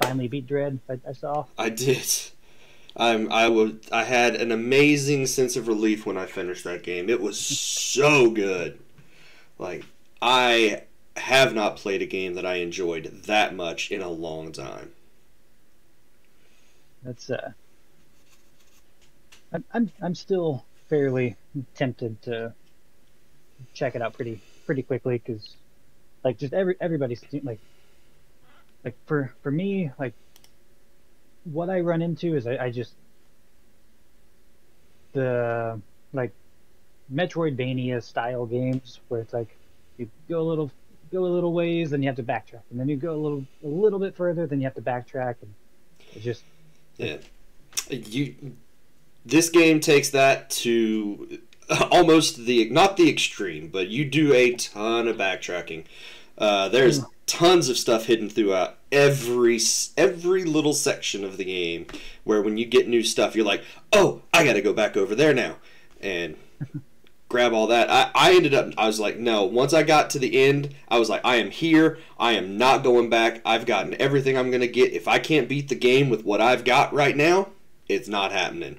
finally beat Dread. I saw. I did. I had an amazing sense of relief when I finished that game. It was so good. Like, I have not played a game that I enjoyed that much in a long time. That's I'm still fairly tempted to check it out pretty quickly because like just everybody's like for me like what I run into is I just the like Metroidvania style games where it's like you go a little ways, then you have to backtrack, and then you go a little bit further, then you have to backtrack, and it's just Yeah. You This game takes that to almost the not the extreme, but you do a ton of backtracking. There's tons of stuff hidden throughout every little section of the game where when you get new stuff, you're like, oh, I got to go back over there now and grab all that. I ended up, I was like, no, once I got to the end, I was like, I am here. I am not going back. I've gotten everything I'm going to get. If I can't beat the game with what I've got right now, it's not happening.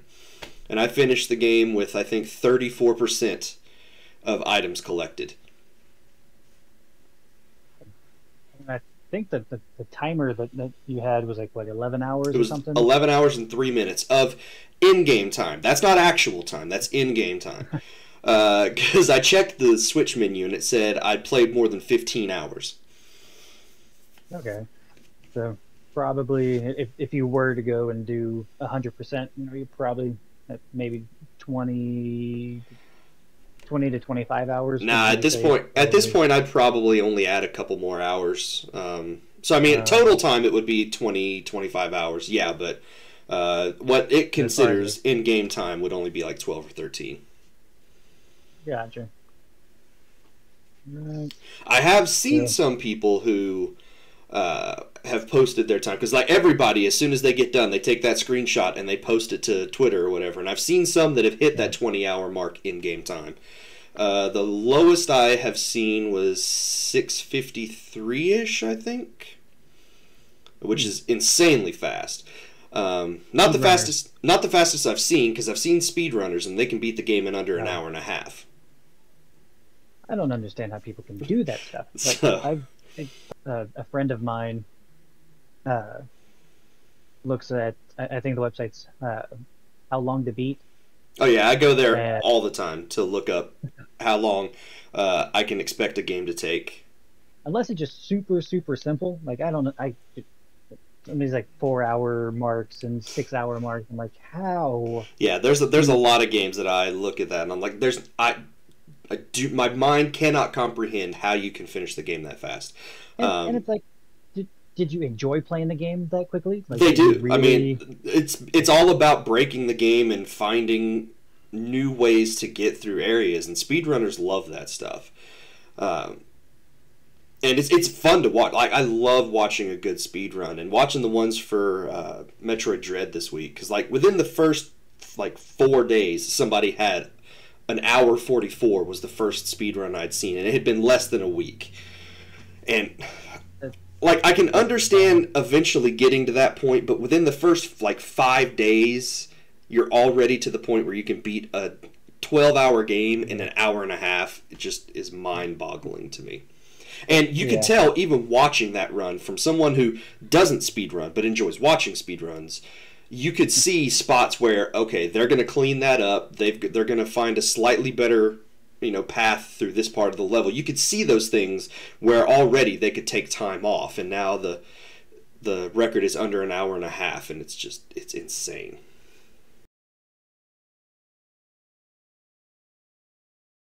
And I finished the game with, I think, 34% of items collected. I think that the timer that you had was like what 11 hours It was or something. 11 hours and 3 minutes of in-game time. That's not actual time. That's in-game time. Because I checked the Switch menu and it said I'd played more than 15 hours. Okay, so probably if you were to go and do 100%, you know, you probably at maybe 20 to 25 hours. Nah, at this point, I'd probably only add a couple more hours. So I mean, total time it would be 20, 25 hours. Yeah, but what it considers in-game time would only be like 12 or 13. Gotcha. Right. I have seen some people who have posted their time because, like everybody, as soon as they get done, they take that screenshot and they post it to Twitter or whatever. And I've seen some that have hit that 20-hour mark in game time. The lowest I have seen was 6:53-ish, I think, which is insanely fast. Not the fastest I've seen because I've seen speedrunners and they can beat the game in under an hour and a half. I don't understand how people can do that stuff. Like, a friend of mine looks at, I think the website's How Long to Beat. Oh yeah, I go there all the time to look up how long I can expect a game to take. Unless it's just super simple. Like I don't know, somebody's like 4-hour marks and 6-hour marks. I'm like, how? Yeah, there's a lot of games that I look at that and I'm like, my mind cannot comprehend how you can finish the game that fast. And it's like, did you enjoy playing the game that quickly? Like, they do. Really... I mean, it's all about breaking the game and finding new ways to get through areas, and speedrunners love that stuff. And it's fun to watch. Like I love watching a good speedrun and watching the ones for Metroid Dread this week because like within the first like 4 days, somebody had an hour 44 was the first speedrun I'd seen, and it had been less than a week. And like I can understand eventually getting to that point, but within the first like 5 days, you're already to the point where you can beat a 12-hour game in an hour and a half. It just is mind-boggling to me. And you can tell even watching that run from someone who doesn't speedrun but enjoys watching speedruns. You could see spots where, okay, they're going to clean that up. They're going to find a slightly better, path through this part of the level. You could see those things where already they could take time off, and now the record is under an hour and a half, and it's insane.